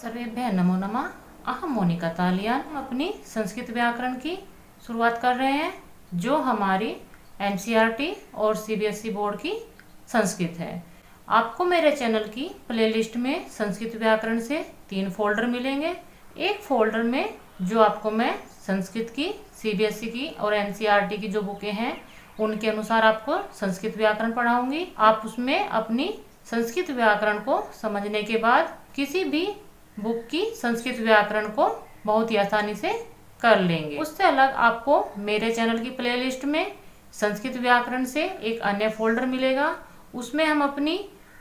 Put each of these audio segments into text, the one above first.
सर्वेभ्यः नमो नमः। अहम मोनिका तालियान अपनी संस्कृत व्याकरण की शुरुआत कर रहे हैं, जो हमारी एनसीईआरटी और सीबीएसई बोर्ड की संस्कृत है। आपको मेरे चैनल की प्लेलिस्ट में संस्कृत व्याकरण से 3 फोल्डर मिलेंगे। एक फोल्डर में जो आपको मैं संस्कृत की, सीबीएसई की और एनसीईआरटी की जो बुकें हैं उनके अनुसार आपको संस्कृत व्याकरण पढ़ाऊंगी। आप उसमें अपनी संस्कृत व्याकरण को समझने के बाद किसी भी बुक की संस्कृत व्याकरण को बहुत ही आसानी से कर लेंगे। उससे अलग आपको मेरे चैनल की प्लेलिस्ट में संस्कृत व्याकरण से एक अन्य फोल्डर मिलेगा। उसमें हम अपनी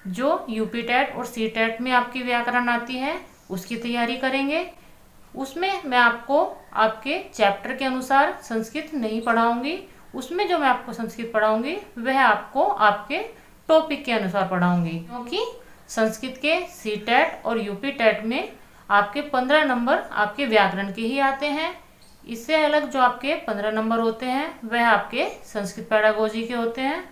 जो यूपी टेट और सी टेट में आपकी व्याकरण आती है उसकी तैयारी करेंगे। उसमें मैं आपको आपके चैप्टर के अनुसार संस्कृत नहीं पढ़ाऊंगी। उसमें जो मैं आपको संस्कृत पढ़ाऊंगी वह आपको आपके टॉपिक के अनुसार पढ़ाऊंगी, क्योंकि संस्कृत के सी टेट और यूपी टेट में आपके 15 नंबर आपके व्याकरण के ही आते हैं। इससे अलग जो आपके 15 नंबर होते हैं वह आपके संस्कृत पेडागोजी के होते हैं।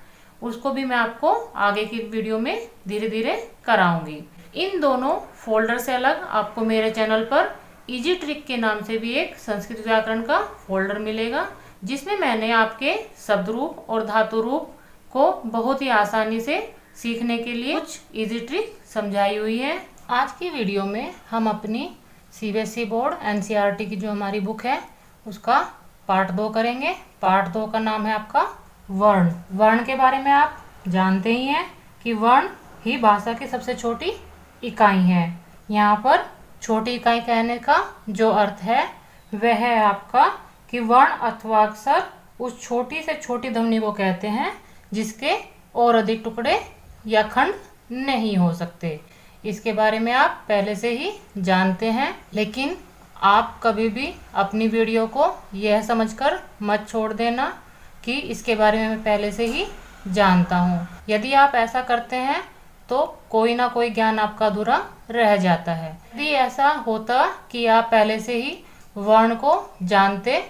उसको भी मैं आपको आगे की वीडियो में धीरे धीरे कराऊंगी। इन दोनों फोल्डर से अलग आपको मेरे चैनल पर इजी ट्रिक के नाम से भी एक संस्कृत व्याकरण का फोल्डर मिलेगा, जिसमें मैंने आपके शब्द रूप और धातु रूप को बहुत ही आसानी से सीखने के लिए कुछ इजी ट्रिक समझाई हुई है। आज की वीडियो में हम अपनी सीबीएसई बोर्ड एनसीईआरटी की जो हमारी बुक है उसका पार्ट 2 करेंगे। पार्ट 2 का नाम है आपका वर्ण। वर्ण के बारे में आप जानते ही हैं कि वर्ण ही भाषा की सबसे छोटी इकाई है। यहाँ पर छोटी इकाई कहने का जो अर्थ है वह है आपका कि वर्ण अथवा अक्षर उस छोटी से छोटी ध्वनि को कहते हैं जिसके और अधिक टुकड़े या खंड नहीं हो सकते। इसके बारे में आप पहले से ही जानते हैं, लेकिन आप कभी भी अपनी वीडियो को यह समझकर मत छोड़ देना कि इसके बारे में मैं पहले से ही जानता हूँ। यदि आप ऐसा करते हैं तो कोई ना कोई ज्ञान आपका अधूरा रह जाता है। यदि ऐसा होता कि आप पहले से ही वर्ण को जानते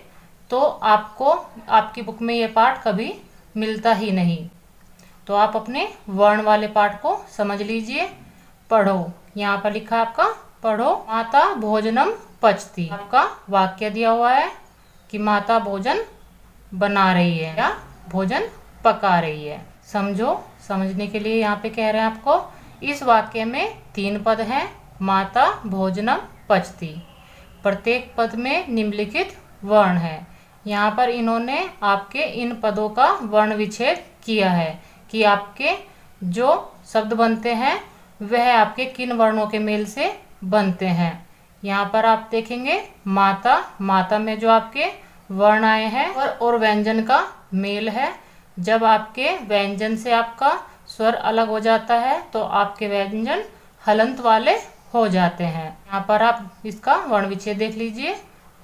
तो आपको आपकी बुक में ये पाठ कभी मिलता ही नहीं। तो आप अपने वर्ण वाले पाठ को समझ लीजिए। पढ़ो, यहाँ पर लिखा आपका पढ़ो। माता भोजनम पचती। आपका वाक्य दिया हुआ है कि माता भोजन बना रही है या भोजन पका रही है। समझो, समझने के लिए यहाँ पे कह रहे हैं आपको, इस वाक्य में 3 पद हैं। माता भोजनम पचती। प्रत्येक पद में निम्नलिखित वर्ण है। यहाँ पर इन्होंने आपके इन पदों का वर्ण विच्छेद किया है कि आपके जो शब्द बनते हैं वह आपके किन वर्णों के मेल से बनते हैं। यहाँ पर आप देखेंगे माता, माता में जो आपके वर्ण आए हैं और व्यंजन का मेल है। जब आपके व्यंजन से आपका स्वर अलग हो जाता है तो आपके व्यंजन हलंत वाले हो जाते हैं। यहाँ पर आप इसका वर्ण विच्छेद देख लीजिए।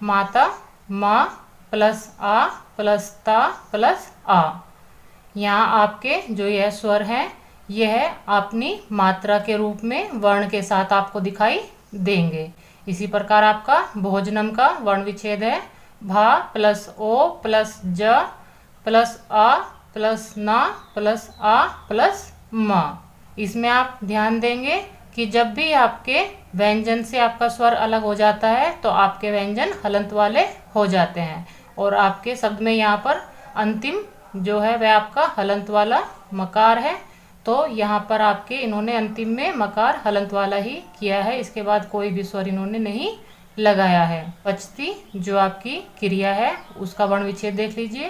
माता, माँ प्लस आ प्लस ता प्लस आ। यहाँ आपके जो यह स्वर है यह अपनी मात्रा के रूप में वर्ण के साथ आपको दिखाई देंगे। इसी प्रकार आपका भोजनम का वर्ण विच्छेद है। भा प्लस ओ प्लस ज प्लस आ प्लस ना प्लस आ प्लस मा। इसमें आप ध्यान देंगे कि जब भी आपके व्यंजन से आपका स्वर अलग हो जाता है तो आपके व्यंजन हलंत वाले हो जाते हैं और आपके शब्द में यहाँ पर अंतिम जो है वह आपका हलंत वाला मकार है। तो यहाँ पर आपके इन्होंने अंतिम में मकार हलंत वाला ही किया है। इसके बाद कोई भी स्वर इन्होंने नहीं लगाया है। पचती जो आपकी क्रिया है उसका वर्ण विच्छेद देख लीजिए।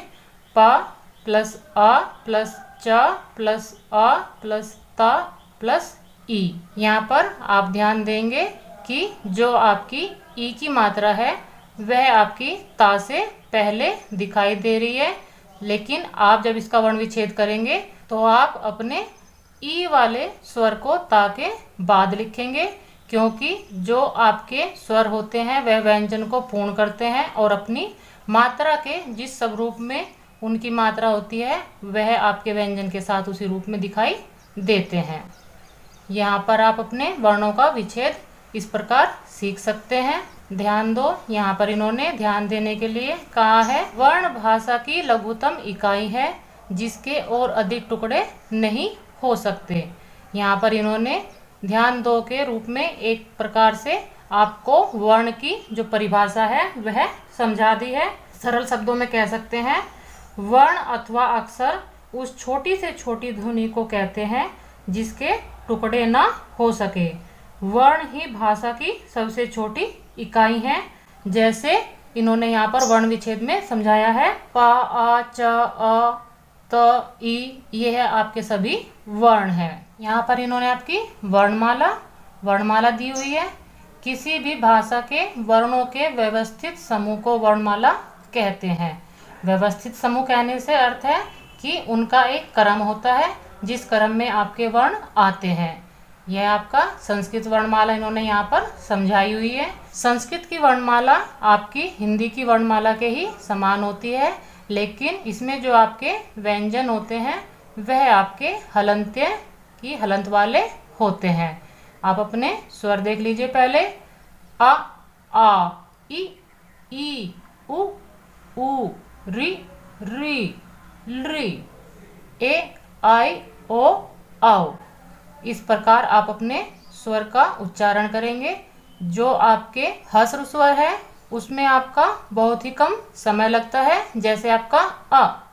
पा प्लस आ प्लस चा प्लस आ प्लस ता प्लस ई। यहाँ पर आप ध्यान देंगे कि जो आपकी ई की मात्रा है वह आपकी ता से पहले दिखाई दे रही है, लेकिन आप जब इसका वर्ण विच्छेद करेंगे तो आप अपने ई वाले स्वर को ता के बाद लिखेंगे, क्योंकि जो आपके स्वर होते हैं वह व्यंजन को पूर्ण करते हैं और अपनी मात्रा के जिस सब रूप में उनकी मात्रा होती है वह आपके व्यंजन के साथ उसी रूप में दिखाई देते हैं। यहाँ पर आप अपने वर्णों का विच्छेद इस प्रकार सीख सकते हैं। ध्यान दो, यहाँ पर इन्होंने ध्यान देने के लिए कहा है वर्ण भाषा की लघुतम इकाई है जिसके और अधिक टुकड़े नहीं हो सकते। यहाँ पर इन्होंने ध्यान दो के रूप में एक प्रकार से आपको वर्ण की जो परिभाषा है वह समझा दी है। सरल शब्दों में कह सकते हैं, वर्ण अथवा अक्षर उस छोटी से छोटी ध्वनि को कहते हैं जिसके टुकड़े न हो सके। वर्ण ही भाषा की सबसे छोटी इकाई है। जैसे इन्होंने यहाँ पर वर्ण विच्छेद में समझाया है, प, आ, च, अ, त, ई, ये है आपके सभी वर्ण हैं। यहाँ पर इन्होंने आपकी वर्णमाला दी हुई है। किसी भी भाषा के वर्णों के व्यवस्थित समूह को वर्णमाला कहते हैं। व्यवस्थित समूह कहने से अर्थ है कि उनका एक क्रम होता है जिस क्रम में आपके वर्ण आते हैं। यह आपका संस्कृत वर्णमाला इन्होंने यहाँ पर समझाई हुई है। संस्कृत की वर्णमाला आपकी हिंदी की वर्णमाला के ही समान होती है, लेकिन इसमें जो आपके व्यंजन होते हैं वह आपके हलंत्य की हलंत वाले होते हैं। आप अपने स्वर देख लीजिए पहले, आ, ई, उ, री, ए, आई, ओ, औ। इस प्रकार आप अपने स्वर का उच्चारण करेंगे। जो आपके ह्रस्व स्वर है उसमें आपका बहुत ही कम समय लगता है, जैसे आपका अ,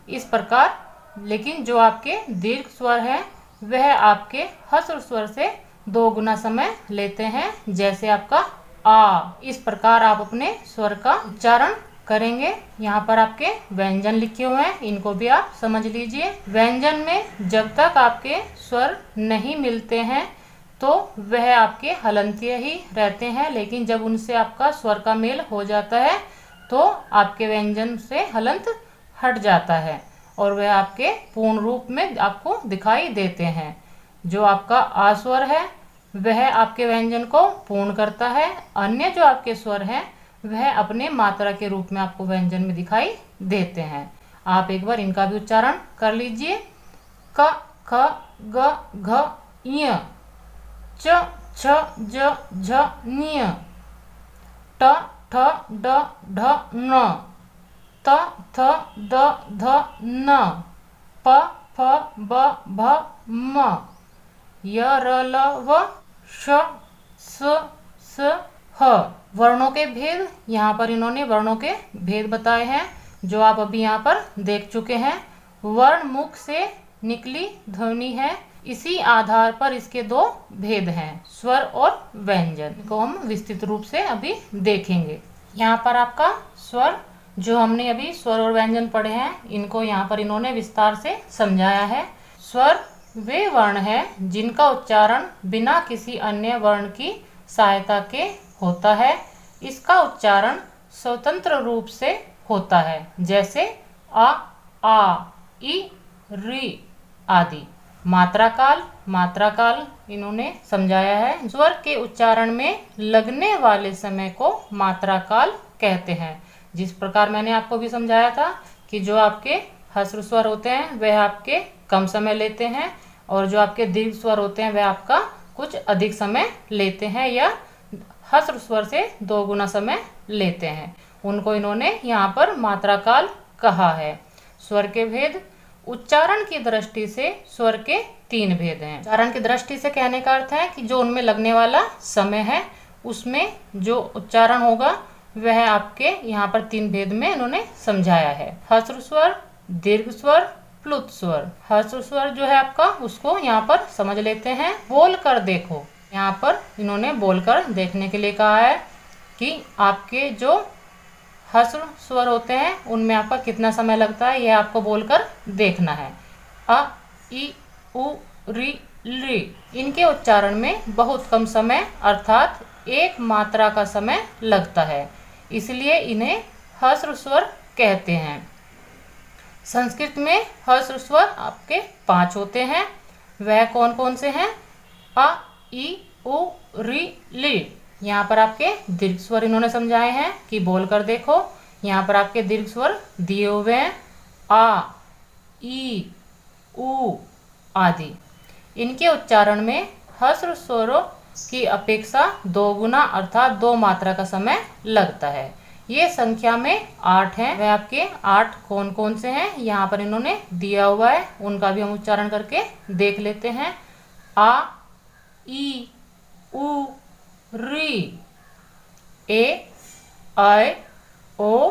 इस प्रकार। लेकिन जो आपके दीर्घ स्वर है वह आपके ह्रस्व स्वर से 2 गुना समय लेते हैं, जैसे आपका आ। इस प्रकार आप अपने स्वर का उच्चारण करेंगे। यहाँ पर आपके व्यंजन लिखे हुए हैं, इनको भी आप समझ लीजिए। व्यंजन में जब तक आपके स्वर नहीं मिलते हैं तो वह आपके हलंतीय ही रहते हैं, लेकिन जब उनसे आपका स्वर का मेल हो जाता है तो आपके व्यंजन से हलंत हट जाता है और वह आपके पूर्ण रूप में आपको दिखाई देते हैं। जो आपका आ स्वर है वह आपके व्यंजन को पूर्ण करता है। अन्य जो आपके स्वर हैं वह अपने मात्रा के रूप में आपको व्यंजन में दिखाई देते हैं। आप एक बार इनका भी उच्चारण कर लीजिए। क, ख, ग, घ, ञ, च, छ, ज, झ, ञ, ट, ठ, ड, ढ, न, त, थ, द, ध, न, प, फ, ब, भ, म, य, र, ल, व, श, स, ह। वर्णों के भेद, यहाँ पर इन्होंने वर्णों के भेद बताए हैं जो आप अभी यहाँ पर देख चुके हैं। वर्ण मुख से निकली ध्वनि है, इसी आधार पर इसके 2 भेद हैं, स्वर और व्यंजन को हम विस्तृत रूप से अभी देखेंगे। यहाँ पर आपका स्वर, जो हमने अभी स्वर और व्यंजन पढ़े हैं, इनको यहाँ पर इन्होंने विस्तार से समझाया है। स्वर वे वर्ण हैं जिनका उच्चारण बिना किसी अन्य वर्ण की सहायता के होता है। इसका उच्चारण स्वतंत्र रूप से होता है, जैसे आ, ई, री आदि। मात्रा काल इन्होंने समझाया है। स्वर के उच्चारण में लगने वाले समय को मात्रा काल कहते हैं। जिस प्रकार मैंने आपको भी समझाया था कि जो आपके ह्रस्व स्वर होते हैं वह आपके कम समय लेते हैं और जो आपके दीर्घ स्वर होते हैं वह आपका कुछ अधिक समय लेते हैं या ह्रस्व स्वर से 2 गुना समय लेते हैं। उनको इन्होंने यहाँ पर मात्रा काल कहा है। स्वर के भेद, उच्चारण की दृष्टि से स्वर के 3 भेद हैं। उच्चारण की दृष्टि से कहने का अर्थ है कि जो उनमें लगने वाला समय है उसमें जो उच्चारण होगा वह आपके यहाँ पर 3 भेद में इन्होंने समझाया है। ह्रस्व स्वर, दीर्घ स्वर, प्लुत स्वर। ह्रस्व स्वर जो है आपका उसको यहाँ पर समझ लेते हैं। बोल कर देखो, यहाँ पर इन्होंने बोलकर देखने के लिए कहा है कि आपके जो ह्रस्व स्वर होते हैं उनमें आपका कितना समय लगता है, यह आपको बोलकर देखना है। अ, ई, उ, री, इनके उच्चारण में बहुत कम समय अर्थात 1 मात्रा का समय लगता है, इसलिए इन्हें ह्रस्व स्वर कहते हैं। संस्कृत में ह्रस्व स्वर आपके 5 होते हैं। वह कौन कौन से हैं? अ, ई, उ, री। यहाँ पर आपके दीर्घ स्वर इन्होंने समझाए हैं कि बोलकर देखो। यहाँ पर आपके दीर्घ स्वर दिए हुए हैं, आ, ई, उ आदि। इनके उच्चारण में ह्रस्व स्वरों की अपेक्षा 2 गुना अर्थात 2 मात्रा का समय लगता है। ये संख्या में 8 हैं। वह आपके 8 कौन कौन से हैं यहाँ पर इन्होंने दिया हुआ है, उनका भी हम उच्चारण करके देख लेते हैं। आ, ई, उ, री, ए, ऐ, ओ,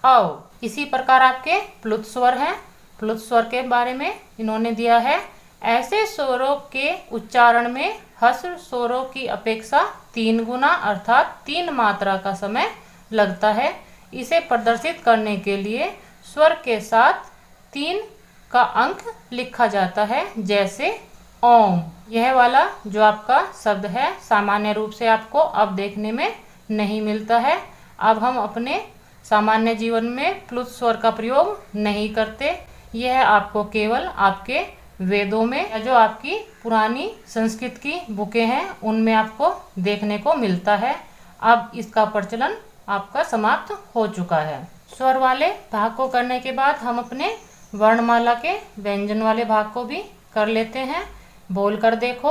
औ। इसी प्रकार आपके प्लुत स्वर हैं। प्लुत स्वर के बारे में इन्होंने दिया है, ऐसे स्वरों के उच्चारण में ह्रस्व स्वरों की अपेक्षा 3 गुना अर्थात 3 मात्रा का समय लगता है। इसे प्रदर्शित करने के लिए स्वर के साथ 3 का अंक लिखा जाता है, जैसे ओम। यह वाला जो आपका शब्द है सामान्य रूप से आपको अब देखने में नहीं मिलता है। अब हम अपने सामान्य जीवन में प्लुत स्वर का प्रयोग नहीं करते। यह आपको केवल आपके वेदों में या जो आपकी पुरानी संस्कृत की बुकें हैं उनमें आपको देखने को मिलता है। अब इसका प्रचलन आपका समाप्त हो चुका है। स्वर वाले भाग को करने के बाद हम अपने वर्णमाला के व्यंजन वाले भाग को भी कर लेते हैं। बोल कर देखो,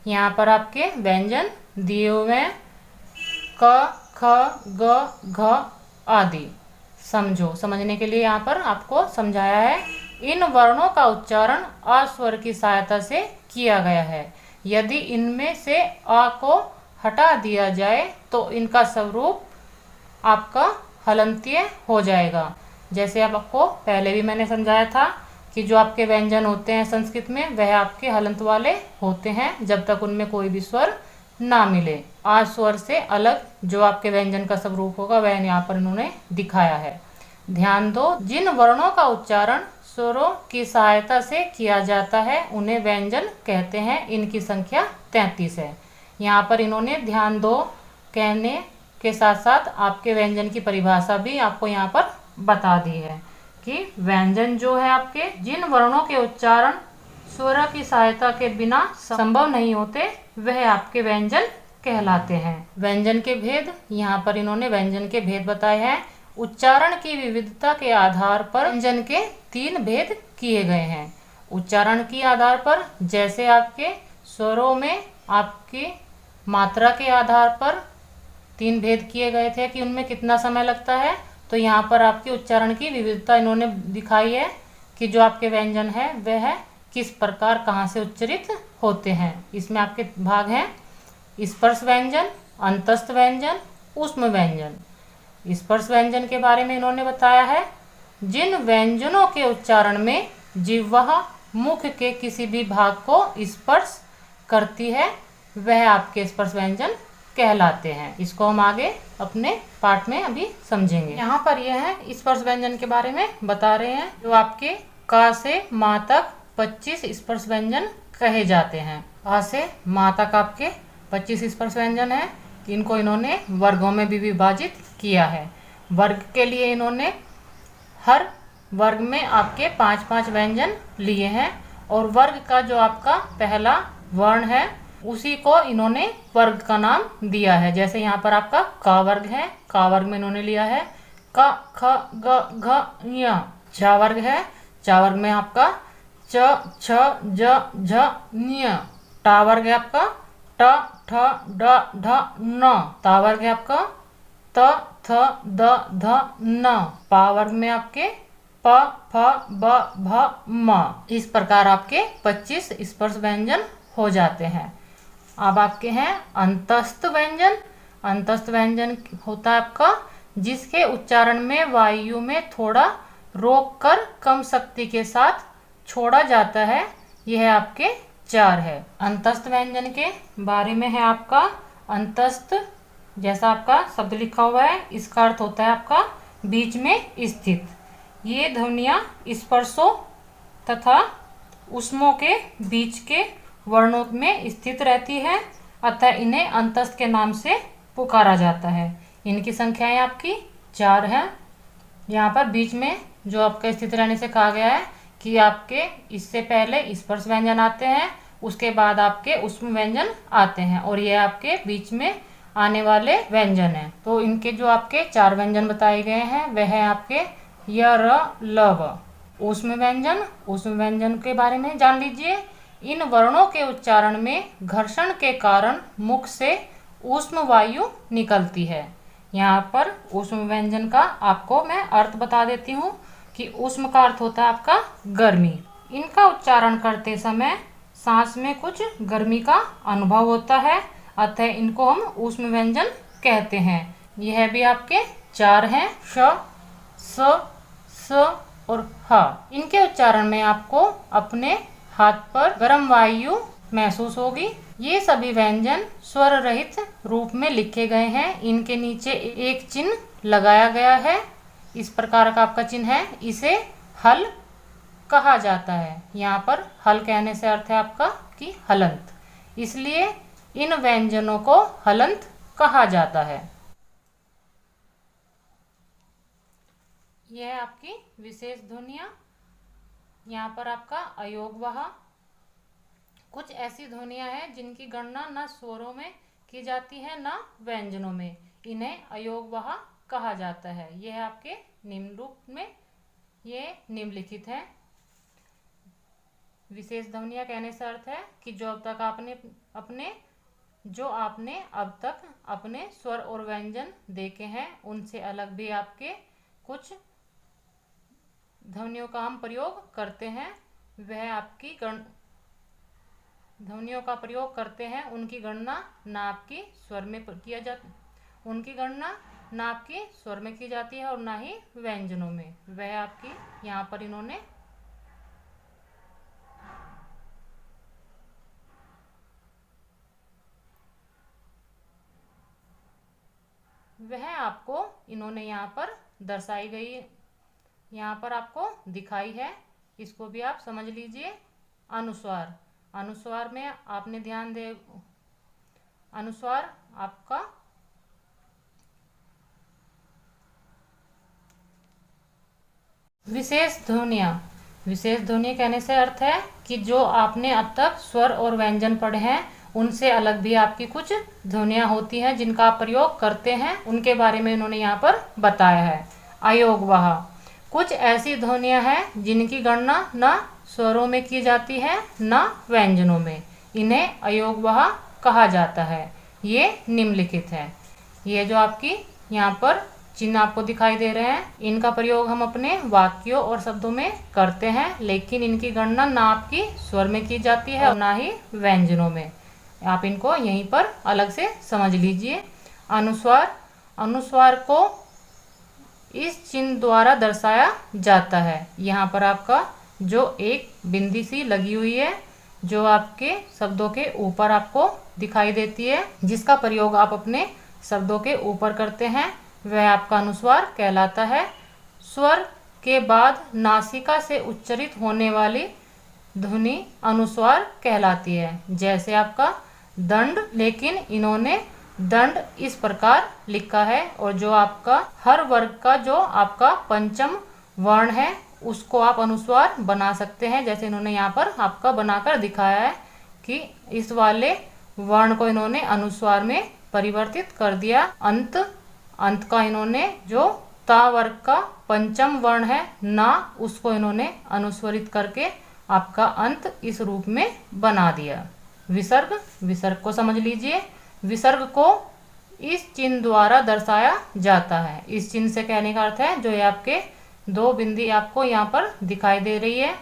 यहाँ पर आपके व्यंजन दिए हुए हैं, क, ख, ग, घ आदि। समझो, समझने के लिए यहाँ पर आपको समझाया है। इन वर्णों का उच्चारण अ स्वर की सहायता से किया गया है। यदि इनमें से अ को हटा दिया जाए तो इनका स्वरूप आपका हलंतीय हो जाएगा। जैसे अब आपको पहले भी मैंने समझाया था कि जो आपके व्यंजन होते हैं संस्कृत में वह आपके हलंत वाले होते हैं जब तक उनमें कोई भी स्वर ना मिले। आ स्वर से अलग जो आपके व्यंजन का स्वरूप होगा वह यहाँ पर इन्होंने दिखाया है। ध्यान दो, जिन वर्णों का उच्चारण स्वरों की सहायता से किया जाता है उन्हें व्यंजन कहते हैं। इनकी संख्या 33 है। यहाँ पर इन्होंने ध्यान दो कहने के साथ साथ आपके व्यंजन की परिभाषा भी आपको यहाँ पर बता दी है कि व्यंजन जो है आपके जिन वर्णों के उच्चारण स्वर की सहायता के बिना संभव नहीं होते वह आपके व्यंजन कहलाते हैं। व्यंजन के भेद, यहाँ पर इन्होंने व्यंजन के भेद बताए हैं। उच्चारण की विविधता के आधार पर व्यंजन के 3 भेद किए गए हैं। उच्चारण के आधार पर जैसे आपके स्वरों में आपकी मात्रा के आधार पर 3 भेद किए गए थे कि उनमें कितना समय लगता है, तो यहाँ पर आपके उच्चारण की विविधता इन्होंने दिखाई है कि जो आपके व्यंजन है वह किस प्रकार कहाँ से उच्चरित होते हैं। इसमें आपके भाग हैं स्पर्श व्यंजन, अंतस्थ व्यंजन, ऊष्म व्यंजन। स्पर्श व्यंजन के बारे में इन्होंने बताया है, जिन व्यंजनों के उच्चारण में जिह्वा मुख के किसी भी भाग को स्पर्श करती है वह आपके स्पर्श व्यंजन कहलाते हैं। इसको हम आगे अपने पाठ में अभी समझेंगे। यहाँ पर यह है स्पर्श व्यंजन के बारे में बता रहे हैं। जो आपके का से मा तक 25 स्पर्श व्यंजन कहे जाते हैं। का से मा तक आपके 25 स्पर्श व्यंजन है। इनको इन्होंने वर्गों में भी विभाजित किया है। वर्ग के लिए इन्होंने हर वर्ग में आपके 5-5 व्यंजन लिए हैं और वर्ग का जो आपका पहला वर्ण है उसी को इन्होंने वर्ग का नाम दिया है। जैसे यहाँ पर आपका का वर्ग है, का वर्ग में इन्होंने लिया है क, ख, ग, घ, ञ। चा वर्ग है, चा वर्ग में आपका च, छ, ज, झ, ञ। टा वर्ग है आपका ट, ठ, ड, ढ, न। ता वर्ग है आपका त, थ, द, ध, न। पा वर्ग में आपके प, फ, ब, भ, म। इस प्रकार आपके 25 स्पर्श व्यंजन हो जाते हैं। अब आपके हैं अंतस्थ व्यंजन। अंतस्थ व्यंजन होता है आपका जिसके उच्चारण में वायु में थोड़ा रोककर कम शक्ति के साथ छोड़ा जाता है। यह आपके 4 है। अंतस्थ व्यंजन के बारे में है आपका अंतस्थ, जैसा आपका शब्द लिखा हुआ है इसका अर्थ होता है आपका बीच में स्थित। ये ध्वनियाँ स्पर्शों तथा ऊष्मों के बीच के वर्णों में स्थित रहती है, अतः इन्हें अंतस्थ के नाम से पुकारा जाता है। इनकी संख्याएं आपकी 4 हैं। यहाँ पर बीच में जो आपका स्थित रहने से कहा गया है कि आपके इससे पहले स्पर्श व्यंजन आते हैं, उसके बाद आपके ऊष्म व्यंजन आते हैं और ये आपके बीच में आने वाले व्यंजन हैं। तो इनके जो आपके 4 व्यंजन बताए गए हैं वह है आपके य, र, ल, व। ऊष्म व्यंजन, ऊष्म व्यंजन के बारे में जान लीजिए। इन वर्णों के उच्चारण में घर्षण के कारण मुख से ऊष्म वायु निकलती है। यहाँ पर ऊष्म व्यंजन का आपको मैं अर्थ बता देती हूँ कि ऊष्म का अर्थ होता है आपका गर्मी। इनका उच्चारण करते समय सांस में कुछ गर्मी का अनुभव होता है, अतः इनको हम ऊष्म व्यंजन कहते हैं। यह भी आपके 4 हैं, श, स और ह। इनके उच्चारण में आपको अपने हाथ पर गर्म वायु महसूस होगी। ये सभी व्यंजन स्वर रहित रूप में लिखे गए हैं। इनके नीचे एक चिन्ह लगाया गया है, इस प्रकार का आपका चिन्ह है, इसे हल कहा जाता है। यहाँ पर हल कहने से अर्थ है आपका कि हलंत, इसलिए इन व्यंजनों को हलंत कहा जाता है। यह आपकी विशेष ध्वनियाँ। यहाँ पर आपका अयोगवाह। कुछ ऐसी ध्वनियाँ हैं जिनकी गणना न स्वरों में की जाती है न व्यंजनों में, इन्हें अयोगवाह कहा जाता है। यह आपके निम्न रूप में ये निम्नलिखित है। विशेष ध्वनियाँ कहने से अर्थ है कि जो आपने अब तक अपने स्वर और व्यंजन देखे हैं, उनसे अलग भी आपके कुछ ध्वनियों का हम प्रयोग करते हैं। वह आपकी ध्वनियों का प्रयोग करते हैं, उनकी गणना ना आपकी स्वर में किया जाता, उनकी गणना ना आपकी स्वर में की जाती है और ना ही व्यंजनों में। वह आपकी यहाँ पर इन्होंने यहाँ पर दर्शाई गई, यहाँ पर आपको दिखाई है, इसको भी आप समझ लीजिए। अनुस्वार, अनुस्वार में आपने ध्यान दे, अनुस्वार आपका विशेष ध्वनियाँ। विशेष ध्वनि कहने से अर्थ है कि जो आपने अब तक स्वर और व्यंजन पढ़े हैं, उनसे अलग भी आपकी कुछ ध्वनियाँ होती हैं जिनका आप प्रयोग करते हैं, उनके बारे में इन्होंने यहाँ पर बताया है। अयोगवाह, कुछ ऐसी ध्वनियाँ हैं जिनकी गणना न स्वरों में की जाती है न व्यंजनों में, इन्हें अयोगवाह कहा जाता है। ये निम्नलिखित है। ये जो आपकी यहाँ पर चिन्ह आपको दिखाई दे रहे हैं, इनका प्रयोग हम अपने वाक्यों और शब्दों में करते हैं, लेकिन इनकी गणना ना आपकी स्वर में की जाती है और ना ही व्यंजनों में। आप इनको यहीं पर अलग से समझ लीजिए। अनुस्वार, अनुस्वार को इस चिन्ह द्वारा दर्शाया जाता है। यहाँ पर आपका जो एक बिंदी सी लगी हुई है, जो आपके शब्दों के ऊपर आपको दिखाई देती है, जिसका प्रयोग आप अपने शब्दों के ऊपर करते हैं, वह आपका अनुस्वार कहलाता है। स्वर के बाद नासिका से उच्चरित होने वाली ध्वनि अनुस्वार कहलाती है। जैसे आपका दंड, लेकिन इन्होंने दंड इस प्रकार लिखा है, और जो आपका हर वर्ग का जो आपका पंचम वर्ण है, उसको आप अनुस्वार बना सकते हैं। जैसे इन्होंने यहाँ पर आपका बनाकर दिखाया है कि इस वाले वर्ण को इन्होंने अनुस्वार में परिवर्तित कर दिया। अंत, अंत का इन्होंने जो ता वर्ग का पंचम वर्ण है ना, उसको इन्होंने अनुस्वरित करके आपका अंत इस रूप में बना दिया। विसर्ग, विसर्ग को समझ लीजिए। विसर्ग को इस चिन्ह द्वारा दर्शाया जाता है। इस चिन्ह से कहने का अर्थ है जो ये आपके दो बिंदी आपको यहाँ पर दिखाई दे रही है,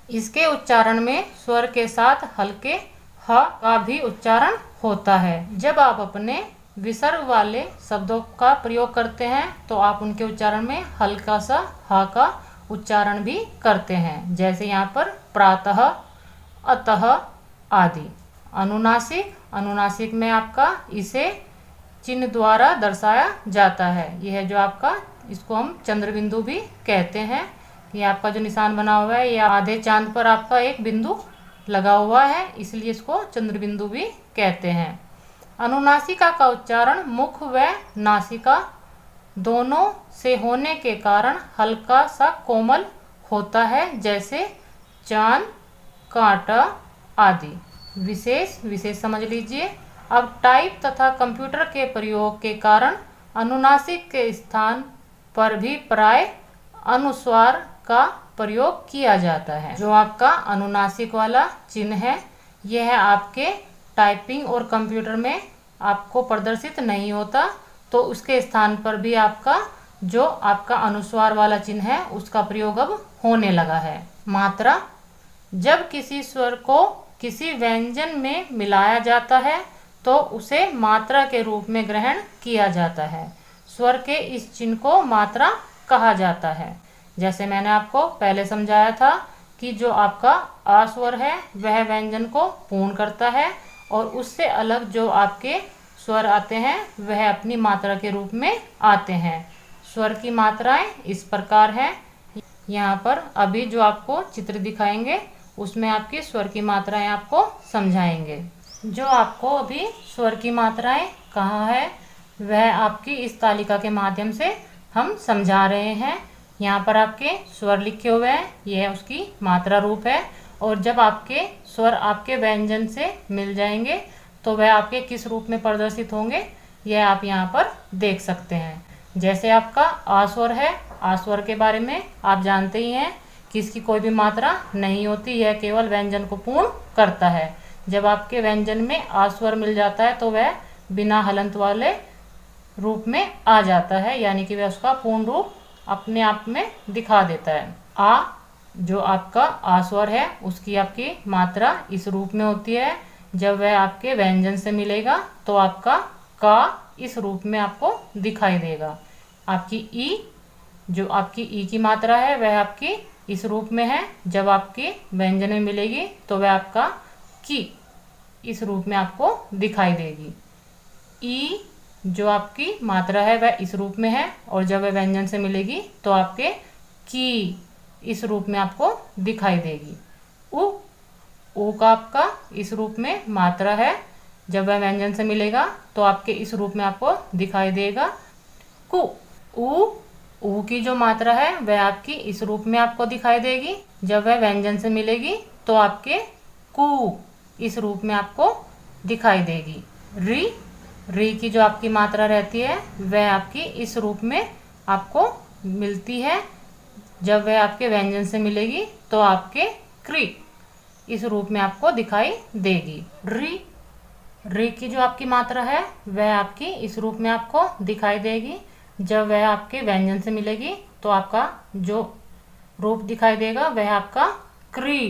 इसके उच्चारण में स्वर के साथ हल्के ह का भी उच्चारण होता है। जब आप अपने विसर्ग वाले शब्दों का प्रयोग करते हैं तो आप उनके उच्चारण में हल्का सा ह का उच्चारण भी करते हैं। जैसे यहाँ पर प्रातः, अतः आदि। अनुनासिक, अनुनासिक में आपका इसे चिन्ह द्वारा दर्शाया जाता है। यह जो आपका, इसको हम चंद्र बिंदु भी कहते हैं। ये आपका जो निशान बना हुआ है, यह आधे चांद पर आपका एक बिंदु लगा हुआ है, इसलिए इसको चंद्र बिंदु भी कहते हैं। अनुनासिका का उच्चारण मुख व नासिका दोनों से होने के कारण हल्का सा कोमल होता है, जैसे चांद, कांटा आदि। विशेष, विशेष समझ लीजिए। अब टाइप तथा कंप्यूटर के प्रयोग के कारण अनुनासिक के स्थान पर भी प्राय अनुस्वार का प्रयोग किया जाता है। जो आपका अनुनासिक वाला चिन्ह है, यह आपके टाइपिंग और कंप्यूटर में आपको प्रदर्शित नहीं होता, तो उसके स्थान पर भी आपका जो आपका अनुस्वार वाला चिन्ह है, उसका प्रयोग अब होने लगा है। मात्रा, जब किसी स्वर को किसी व्यंजन में मिलाया जाता है तो उसे मात्रा के रूप में ग्रहण किया जाता है। स्वर के इस चिन्ह को मात्रा कहा जाता है। जैसे मैंने आपको पहले समझाया था कि जो आपका आ स्वर है वह व्यंजन को पूर्ण करता है और उससे अलग जो आपके स्वर आते हैं वह अपनी मात्रा के रूप में आते हैं। स्वर की मात्राएं इस प्रकार हैं। यहाँ पर अभी जो आपको चित्र दिखाएंगे उसमें आपकी स्वर की मात्राएं आपको समझाएंगे। जो आपको अभी स्वर की मात्राएं कहाँ है वह आपकी इस तालिका के माध्यम से हम समझा रहे हैं। यहाँ पर आपके स्वर लिखे हुए हैं, यह उसकी मात्रा रूप है। और जब आपके स्वर आपके व्यंजन से मिल जाएंगे तो वह आपके किस रूप में प्रदर्शित होंगे यह आप यहाँ पर देख सकते हैं। जैसे आपका आ स्वर है, आ स्वर के बारे में आप जानते ही हैं कि इसकी कोई भी मात्रा नहीं होती, यह केवल व्यंजन को पूर्ण करता है। जब आपके व्यंजन में आ स्वर मिल जाता है तो वह बिना हलंत वाले रूप में आ जाता है, यानी कि वह उसका पूर्ण रूप अपने आप में दिखा देता है। आ जो आपका आ स्वर है उसकी आपकी मात्रा इस रूप में होती है। जब वह आपके व्यंजन से मिलेगा तो आपका का इस रूप में आपको दिखाई देगा। आपकी ई जो आपकी ई की मात्रा है वह आपकी इस रूप में है। जब आपकी व्यंजन में मिलेगी तो वह आपका की इस रूप में आपको दिखाई देगी। ई जो आपकी मात्रा है वह इस रूप में है और जब वह व्यंजन से मिलेगी तो आपके की इस रूप में आपको दिखाई देगी। उ का आपका इस रूप में मात्रा है, जब वह व्यंजन से मिलेगा तो आपके इस रूप में आपको दिखाई देगा। कु उ की जो मात्रा है वह आपकी इस रूप में आपको दिखाई देगी। जब वह व्यंजन से मिलेगी तो आपके कु इस रूप में आपको दिखाई देगी। री की जो आपकी मात्रा रहती है वह आपकी इस रूप में आपको मिलती है। जब वह आपके व्यंजन से मिलेगी तो आपके क्री इस रूप में आपको दिखाई देगी। री की जो आपकी मात्रा है वह आपकी इस रूप में आपको दिखाई देगी। जब वह आपके व्यंजन से मिलेगी तो आपका जो रूप दिखाई देगा वह आपका क्री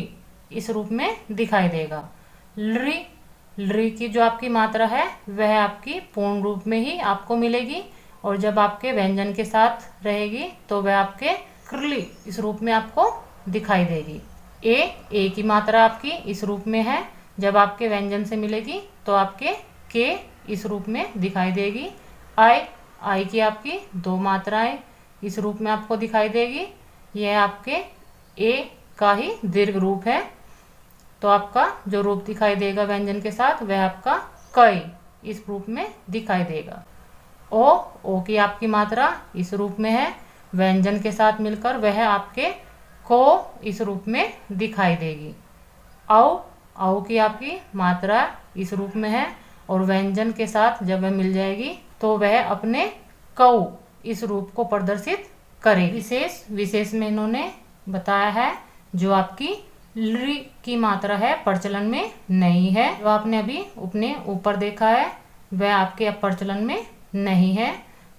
इस रूप में दिखाई देगा। री की जो आपकी मात्रा है वह आपकी पूर्ण रूप में ही आपको मिलेगी और जब आपके व्यंजन के साथ रहेगी तो वह आपके क्ली इस रूप में आपको दिखाई देगी। ए की मात्रा आपकी इस रूप में है। जब आपके व्यंजन से मिलेगी तो आपके के इस रूप में दिखाई देगी। आई की आपकी दो मात्राएं इस रूप में आपको दिखाई देगी। यह आपके ए का ही दीर्घ रूप है तो आपका जो रूप दिखाई देगा व्यंजन के साथ वह आपका कई इस रूप में दिखाई देगा। ओ की आपकी मात्रा इस रूप में है, व्यंजन के साथ मिलकर वह आपके को इस रूप में दिखाई देगी। औ की आपकी मात्रा इस रूप में है और व्यंजन के साथ जब वह मिल जाएगी तो वह अपने कौ इस रूप को प्रदर्शित करेगी। विशेष में इन्होंने बताया है जो आपकी ली की मात्रा है प्रचलन में नहीं है। जो आपने अभी अपने ऊपर देखा है वह आपके अब प्रचलन में नहीं है।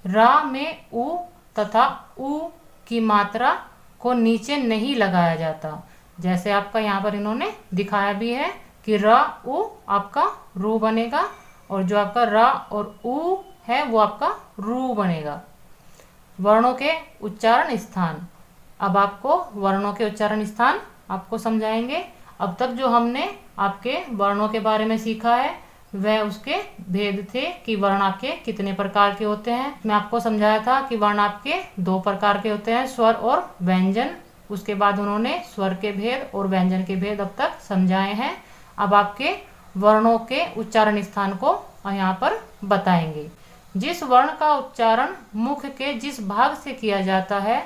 रा में उ तथा उ की मात्रा को नीचे नहीं लगाया जाता। जैसे आपका यहाँ पर इन्होंने दिखाया भी है कि र उ आपका रू बनेगा और जो आपका र और उ है वो आपका रू बनेगा। वर्णों के उच्चारण स्थान। अब आपको वर्णों के उच्चारण स्थान आपको समझाएंगे। अब तक जो हमने आपके वर्णों के बारे में सीखा है वह उसके भेद थे कि वर्ण आपके कितने प्रकार के होते हैं। मैं आपको समझाया था कि वर्ण आपके दो प्रकार के होते हैं, स्वर और व्यंजन। उसके बाद उन्होंने स्वर के भेद और व्यंजन के भेद अब तक समझाए हैं। अब आपके वर्णों के उच्चारण स्थान को यहाँ पर बताएंगे। जिस वर्ण का उच्चारण मुख के जिस भाग से किया जाता है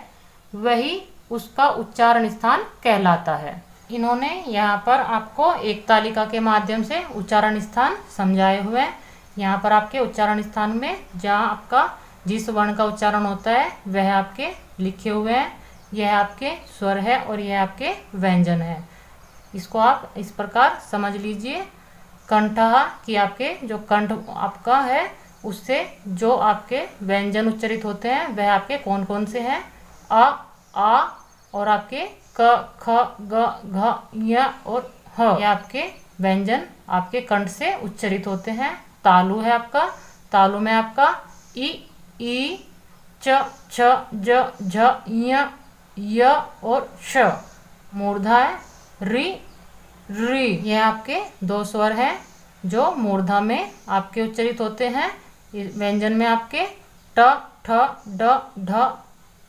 वही उसका उच्चारण स्थान कहलाता है। इन्होंने यहाँ पर आपको एक तालिका के माध्यम से उच्चारण स्थान समझाए हुए हैं। यहाँ पर आपके उच्चारण स्थान में जहाँ आपका जिस वर्ण का उच्चारण होता है वह आपके लिखे हुए हैं। यह आपके स्वर है और यह आपके व्यंजन है। इसको आप इस प्रकार समझ लीजिए। कंठहा कि आपके जो कंठ आपका है उससे जो आपके व्यंजन उच्चरित होते हैं वह आपके कौन कौन से हैं। आ और आपके क ख ग घ य और ह। ये आपके व्यंजन आपके कंठ से उच्चरित होते हैं। तालु है आपका, तालु में आपका ई, च, छ, ज, झ, य और श। मूर्धा है री, यह आपके 2 स्वर हैं जो मूर्धा में आपके उच्चरित होते हैं। व्यंजन में आपके ट, ठ, ड, ढ,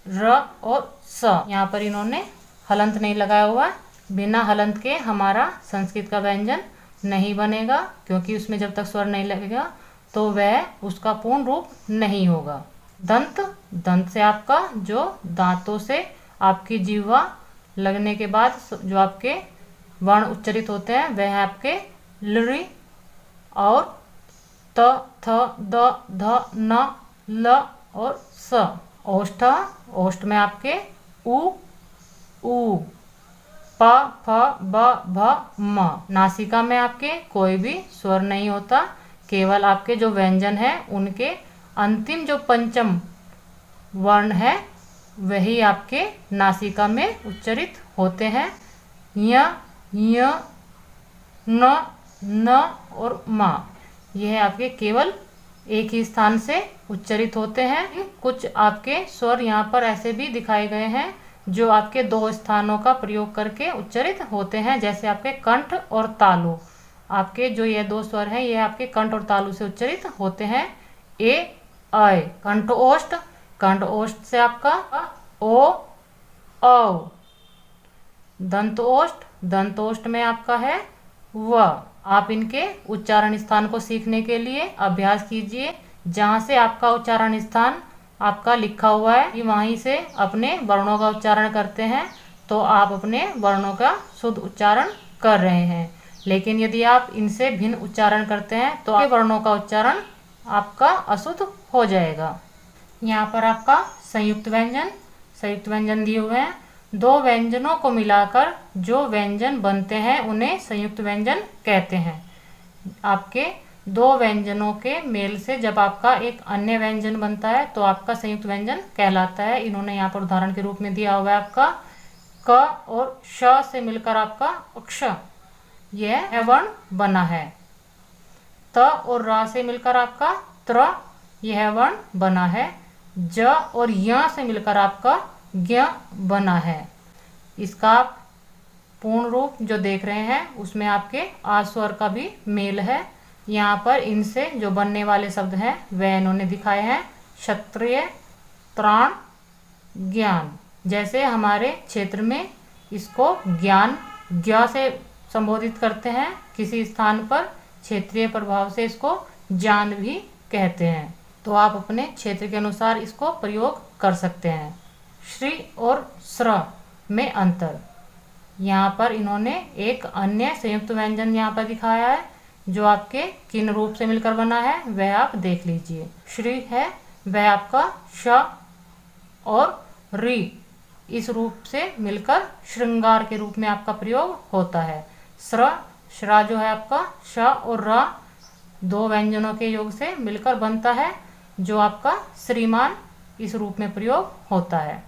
र और स। यहाँ पर इन्होंने हलंत नहीं लगाया हुआ। बिना हलंत के हमारा संस्कृत का व्यंजन नहीं बनेगा, क्योंकि उसमें जब तक स्वर नहीं लगेगा तो वह उसका पूर्ण रूप नहीं होगा। दंत, दंत से आपका जो दांतों से आपकी जीवा लगने के बाद जो आपके वर्ण उच्चरित होते हैं वह है आपके लृ और त, थ, द, ध, न, ल और स। ओष्ठ, ओष्ठ में आपके उ, प, फ, ब, भ, म। नासिका में आपके कोई भी स्वर नहीं होता, केवल आपके जो व्यंजन है उनके अंतिम जो पंचम वर्ण है वही आपके नासिका में उच्चरित होते हैं। य, न और म। यह आपके केवल एक ही स्थान से उच्चरित होते हैं। कुछ आपके स्वर यहाँ पर ऐसे भी दिखाए गए हैं जो आपके 2 स्थानों का प्रयोग करके उच्चरित होते हैं, जैसे आपके कंठ और तालु। आपके जो ये 2 स्वर हैं ये आपके कंठ और तालु से उच्चरित होते हैं। ए, अय। कंठोष्ठ, कंठोष्ठ से आपका ओ, औ। दंतोष्ठ, दंतोष्ठ में आपका है व। आप इनके उच्चारण स्थान को सीखने के लिए अभ्यास कीजिए। जहाँ से आपका उच्चारण स्थान आपका लिखा हुआ है कि वहीं से अपने वर्णों का उच्चारण करते हैं तो आप अपने वर्णों का शुद्ध उच्चारण कर रहे हैं। लेकिन यदि आप इनसे भिन्न उच्चारण करते हैं तो आपके वर्णों का उच्चारण आपका अशुद्ध हो जाएगा। यहाँ पर आपका संयुक्त व्यंजन दिए हुए हैं। 2 व्यंजनों को मिलाकर जो व्यंजन बनते हैं उन्हें संयुक्त व्यंजन कहते हैं। आपके 2 व्यंजनों के मेल से जब आपका एक अन्य व्यंजन बनता है तो आपका संयुक्त व्यंजन कहलाता है। इन्होंने यहाँ पर उदाहरण के रूप में दिया हुआ है आपका क और श से मिलकर आपका अक्ष, यह वर्ण बना है। त और रा से मिलकर आपका त्र, यह वर्ण बना है। ज और य से मिलकर आपका ज्ञ बना है। इसका आप पूर्ण रूप जो देख रहे हैं उसमें आपके आ स्वर का भी मेल है। यहाँ पर इनसे जो बनने वाले शब्द हैं वह इन्होंने दिखाए हैं। क्षत्रिय, त्राण, ज्ञान। जैसे हमारे क्षेत्र में इसको ज्ञान ज्ञ से संबोधित करते हैं, किसी स्थान पर क्षेत्रीय प्रभाव से इसको ज्ञान भी कहते हैं। तो आप अपने क्षेत्र के अनुसार इसको प्रयोग कर सकते हैं। श्री और स्र में अंतर। यहाँ पर इन्होंने एक अन्य संयुक्त व्यंजन यहाँ पर दिखाया है जो आपके किन रूप से मिलकर बना है वह आप देख लीजिए। श्री है वह आपका श और री इस रूप से मिलकर श्रृंगार के रूप में आपका प्रयोग होता है। स्र, श्रा जो है आपका श और र 2 व्यंजनों के योग से मिलकर बनता है जो आपका श्रीमान इस रूप में प्रयोग होता है।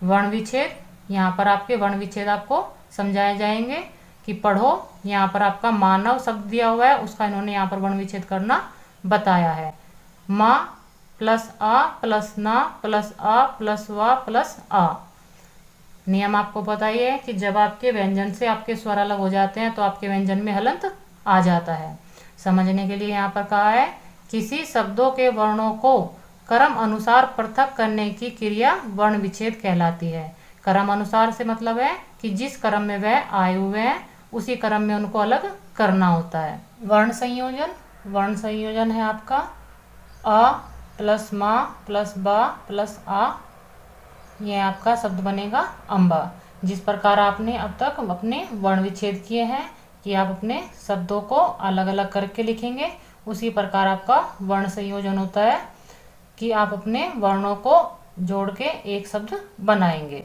वर्ण विच्छेद, यहाँ पर आपके वर्ण विच्छेद आपको समझाए जाएंगे कि पढ़ो। यहाँ पर आपका मानव शब्द दिया हुआ है, उसका इन्होंने यहाँ पर वर्ण विच्छेद करना बताया है। मा प्लस आ प्लस ना प्लस आ प्लस वा प्लस आ। नियम आपको पता ही है कि जब आपके व्यंजन से आपके स्वर अलग हो जाते हैं तो आपके व्यंजन में हलंत आ जाता है। समझने के लिए यहाँ पर कहा है किसी शब्दों के वर्णों को क्रम अनुसार पृथक करने की क्रिया वर्ण विच्छेद कहलाती है। क्रम अनुसार से मतलब है कि जिस क्रम में वह आए हुए हैं उसी क्रम में उनको अलग करना होता है। वर्ण संयोजन, वर्ण संयोजन है आपका अ प्लस मा प्लस बा प्लस आ, यह आपका शब्द बनेगा अम्बा। जिस प्रकार आपने अब तक अपने वर्ण विच्छेद किए हैं कि आप अपने शब्दों को अलग अलग करके लिखेंगे, उसी प्रकार आपका वर्ण संयोजन होता है कि आप अपने वर्णों को जोड़ के एक शब्द बनाएंगे।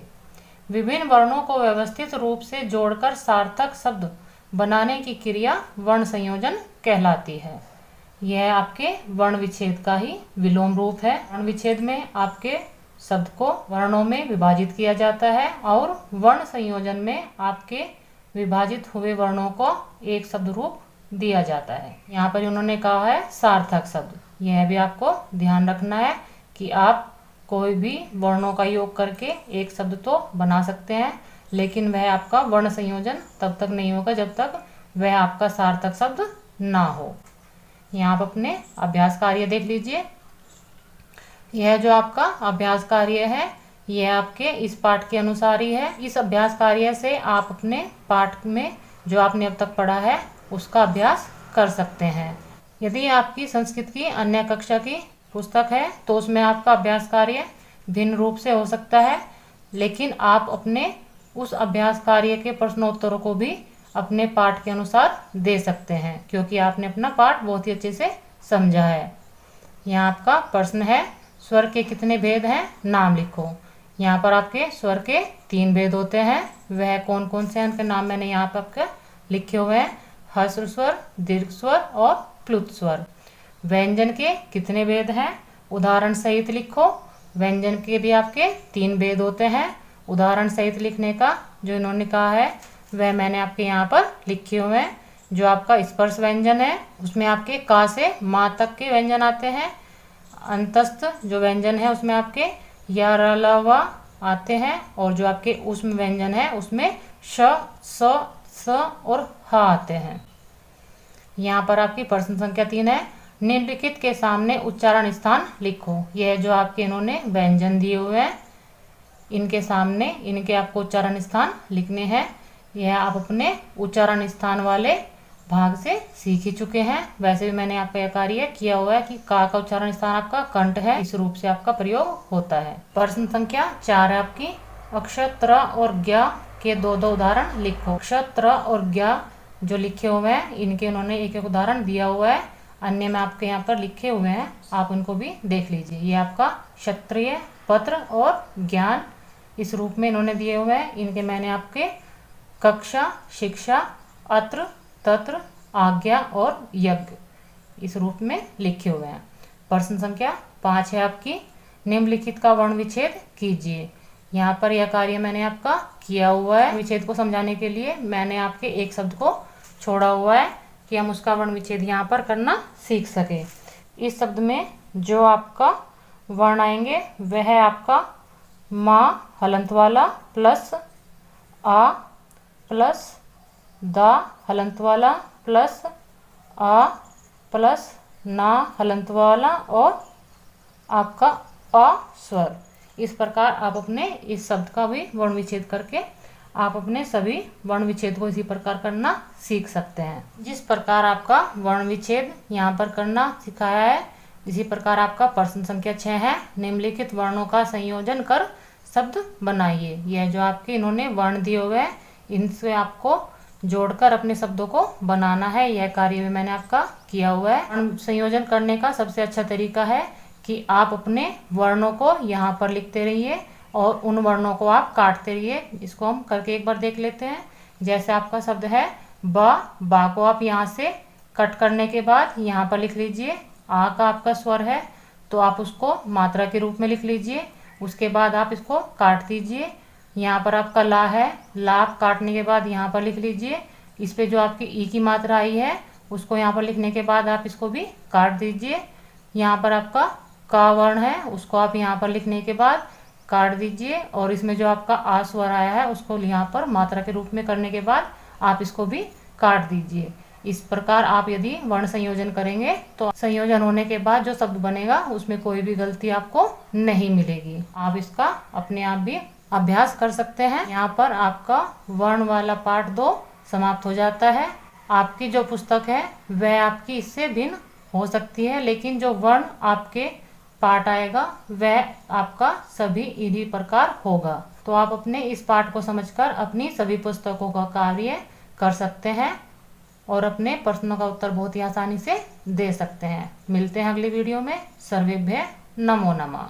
विभिन्न वर्णों को व्यवस्थित रूप से जोड़कर सार्थक शब्द बनाने की क्रिया वर्ण संयोजन कहलाती है। यह आपके वर्ण विच्छेद का ही विलोम रूप है। वर्ण विच्छेद में आपके शब्द को वर्णों में विभाजित किया जाता है और वर्ण संयोजन में आपके विभाजित हुए वर्णों को एक शब्द रूप दिया जाता है। यहाँ पर उन्होंने कहा है सार्थक शब्द। यह भी आपको ध्यान रखना है कि आप कोई भी वर्णों का योग करके एक शब्द तो बना सकते हैं, लेकिन वह आपका वर्ण संयोजन तब तक नहीं होगा जब तक वह आपका सार्थक शब्द ना हो। यहाँ आप अपने अभ्यास कार्य देख लीजिए। यह जो आपका अभ्यास कार्य है यह आपके इस पाठ के अनुसार ही है। इस अभ्यास कार्य से आप अपने पाठ में जो आपने अब तक पढ़ा है उसका अभ्यास कर सकते हैं। यदि आपकी संस्कृत की अन्य कक्षा की पुस्तक है तो उसमें आपका अभ्यास कार्य भिन्न रूप से हो सकता है, लेकिन आप अपने उस अभ्यास कार्य के प्रश्नोत्तरों को भी अपने पाठ के अनुसार दे सकते हैं, क्योंकि आपने अपना पाठ बहुत ही अच्छे से समझा है। यहाँ आपका प्रश्न है स्वर के कितने भेद हैं, नाम लिखो। यहाँ पर आपके स्वर के 3 भेद होते हैं। वह कौन कौन से हैं उनके नाम मैंने यहाँ पर आपके लिखे हुए हैं। ह्रस्व स्वर, दीर्घ स्वर और प्लुत स्वर। व्यंजन के कितने भेद हैं, उदाहरण सहित लिखो। व्यंजन के भी आपके 3 भेद होते हैं। उदाहरण सहित लिखने का जो इन्होंने कहा है वह मैंने आपके यहाँ पर लिखे हुए हैं। जो आपका स्पर्श व्यंजन है उसमें आपके का से माँ तक के व्यंजन आते हैं। अंतस्थ जो व्यंजन है उसमें आपके या र ल व आते हैं, और जो आपके ऊष्म व्यंजन है उसमें श स और ह आते हैं। यहाँ पर आपकी प्रश्न संख्या 3 है। निम्नलिखित के सामने उच्चारण स्थान लिखो। यह जो आपके इन्होंने व्यंजन दिए हुए हैं इनके सामने इनके आपको उच्चारण स्थान लिखने हैं। यह आप अपने उच्चारण स्थान वाले भाग से सीख ही चुके हैं। वैसे भी मैंने आपका यह कार्य किया हुआ है कि का उच्चारण स्थान आपका कंठ है, इस रूप से आपका प्रयोग होता है। प्रश्न संख्या 4 है आपकी। अक्षर त्र और ज्ञ के 2-2 उदाहरण लिखो। अक्षर त्र और ज्ञ जो लिखे हुए हैं इनके उन्होंने एक एक उदाहरण दिया हुआ है। अन्य में आपके यहाँ पर लिखे हुए हैं, आप उनको भी देख लीजिए। ये आपका क्षत्रिय, पत्र और ज्ञान इस रूप में इन्होंने दिए हुए हैं। इनके मैंने आपके कक्षा, शिक्षा, अत्र, तत्र, आज्ञा और यज्ञ इस रूप में लिखे हुए हैं। प्रश्न संख्या 5 है आपकी। निम्नलिखित का वर्ण विच्छेद कीजिए। यहाँ पर यह कार्य मैंने आपका किया हुआ है। विच्छेद को समझाने के लिए मैंने आपके एक शब्द को छोड़ा हुआ है कि हम उसका वर्ण विच्छेद यहाँ पर करना सीख सके। इस शब्द में जो आपका वर्ण आएंगे वह है आपका मा हलंत वाला प्लस आ प्लस दा हलंत वाला प्लस आ प्लस ना हलंत वाला और आपका अ स्वर। इस प्रकार आप अपने इस शब्द का भी वर्ण विच्छेद करके आप अपने सभी वर्ण विच्छेद को इसी प्रकार करना सीख सकते हैं। जिस प्रकार आपका वर्ण विच्छेद यहाँ पर करना सिखाया है, इसी प्रकार आपका प्रश्न संख्या 6 है। निम्नलिखित वर्णों का संयोजन कर शब्द बनाइए। यह जो आपके इन्होंने वर्ण दिए हुए हैं इनसे आपको जोड़कर अपने शब्दों को बनाना है। यह कार्य भी मैंने आपका किया हुआ है। वर्ण संयोजन करने का सबसे अच्छा तरीका है कि आप अपने वर्णों को यहाँ पर लिखते रहिए और उन वर्णों को आप काटते रहिए। इसको हम करके एक बार देख लेते हैं। जैसे आपका शब्द है बा को आप यहाँ से कट करने के बाद यहाँ पर लिख लीजिए। आ का आपका स्वर है तो आप उसको मात्रा के रूप में लिख लीजिए। उसके बाद आप इसको काट दीजिए। यहाँ पर आपका ला है, ला आप काटने के बाद यहाँ पर लिख लीजिए। इस पे जो आपकी ई की मात्रा आई है उसको यहाँ पर लिखने के बाद आप इसको भी काट दीजिए। यहाँ पर आपका का वर्ण है उसको आप यहाँ पर लिखने के बाद काट दीजिए, और इसमें जो आपका आ स्वर आया है उसको यहाँ पर मात्रा के रूप में करने के बाद आप इसको भी काट दीजिए। इस प्रकार आप यदि वर्ण संयोजन करेंगे तो संयोजन होने के बाद जो शब्द बनेगा उसमें कोई भी गलती आपको नहीं मिलेगी। आप इसका अपने आप भी अभ्यास कर सकते हैं। यहाँ पर आपका वर्ण वाला पाठ 2 समाप्त हो जाता है। आपकी जो पुस्तक है वह आपकी इससे भिन्न हो सकती है, लेकिन जो वर्ण आपके पाठ आएगा वह आपका सभी इन्हीं प्रकार होगा। तो आप अपने इस पाठ को समझकर अपनी सभी पुस्तकों का कार्य कर सकते हैं और अपने प्रश्नों का उत्तर बहुत ही आसानी से दे सकते हैं। मिलते हैं अगली वीडियो में। सर्वेभ्य नमो नमः।